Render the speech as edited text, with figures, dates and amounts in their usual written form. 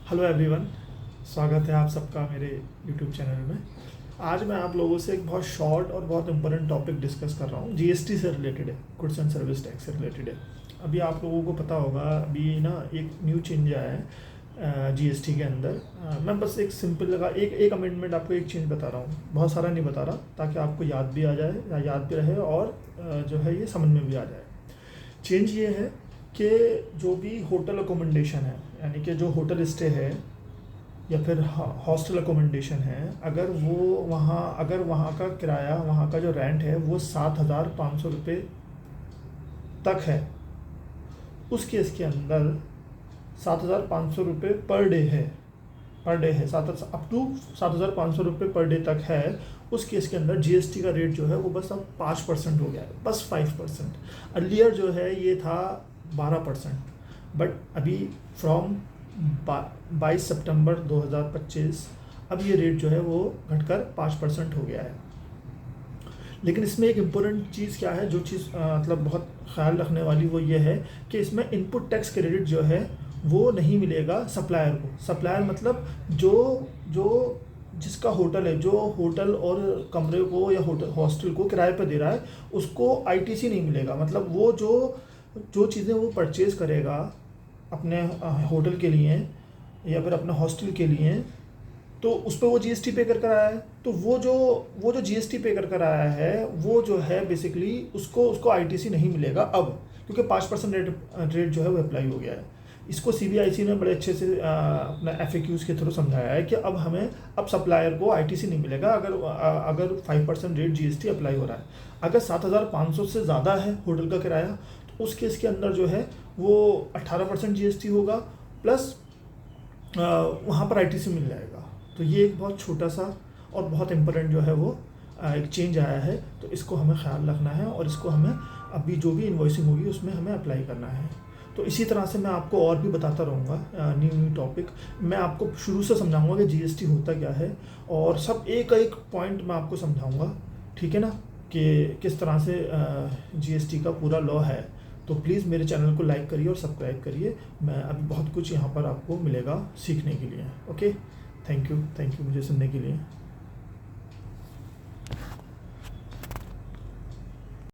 Hello everyone, स्वागत है आप सबका मेरे यूट्यूब चैनल में। आज मैं आप लोगों से एक बहुत शॉर्ट और बहुत इम्पोर्टेंट टॉपिक डिस्कस कर रहा हूँ। जीएसटी से रिलेटेड है, गुड्स एंड सर्विस टैक्स से रिलेटेड है। अभी आप लोगों को पता होगा, अभी ना एक न्यू चेंज आया है जीएसटी के अंदर। मैं बस एक सिंपल लगा एक अमेंडमेंट आपको एक चेंज बता रहा हूँ, बहुत सारा नहीं बता रहा, ताकि आपको याद भी आ जाए या याद भी रहे और जो है ये समझ में भी आ जाए। चेंज ये है कि जो भी होटल अकोमोडेशन है, यानी कि जो होटल स्टे है या फिर हॉस्टल अकोमोडेशन है, अगर वहाँ का किराया, वहाँ का जो रेंट है वो 7,500 रुपये तक है, उस केस के अंदर 7,500 रुपये पर डे है, सात अप टू 7,500 रुपये पर डे तक है। उस केस के अंदर जीएसटी का रेट जो है वो बस अब 5% हो गया है, बस 5%। अर्लियर जो है ये था 12%, बट अभी फ्रॉम 22 सितंबर 2025 अब ये रेट जो है वो घटकर 5% हो गया है। लेकिन इसमें एक इम्पोर्टेंट चीज़ क्या है, जो चीज़ मतलब बहुत ख्याल रखने वाली, वो ये है कि इसमें इनपुट टैक्स क्रेडिट जो है वो नहीं मिलेगा सप्लायर को। सप्लायर मतलब जो जो जिसका होटल है, जो होटल और कमरे को या होटल हॉस्टल को किराए पर दे रहा है, उसको आईटीसी नहीं मिलेगा। मतलब वो जो जो चीज़ें वो परचेज़ करेगा अपने होटल के लिए या फिर अपने हॉस्टल के लिए, तो उस पर वो जीएसटी पे कर आया है। तो वो जो जीएसटी पे कर आया है, वो जो है बेसिकली उसको आईटीसी नहीं मिलेगा अब, क्योंकि 5% रेट जो है वो अप्लाई हो गया है। इसको सीबीआईसी ने बड़े अच्छे से अपना एफएक्यूज़ के थ्रू समझाया है कि अब सप्लायर को आईटीसी नहीं मिलेगा अगर 5% रेट जीएसटी अप्लाई हो रहा है। अगर 7,500 से ज़्यादा है होटल का किराया, तो उस केस के अंदर जो है वो 18% जीएसटी होगा, प्लस वहाँ पर आईटीसी मिल जाएगा। तो ये एक बहुत छोटा सा और बहुत इम्पोर्टेंट जो है वो एक चेंज आया है, तो इसको हमें ख्याल रखना है और इसको हमें अभी जो भी इन्वॉइसिंग होगी उसमें हमें अप्लाई करना है। तो इसी तरह से मैं आपको और भी बताता रहूँगा न्यू टॉपिक। मैं आपको शुरू से समझाऊंगा कि जीएसटी होता क्या है, और सब एक एक पॉइंट मैं आपको समझाऊंगा, ठीक है ना, कि किस तरह से जीएसटी का पूरा लॉ है। तो प्लीज़ मेरे चैनल को लाइक करिए और सब्सक्राइब करिए। मैं अभी बहुत कुछ यहाँ पर आपको मिलेगा सीखने के लिए। ओके, थैंक यू मुझे सुनने के लिए।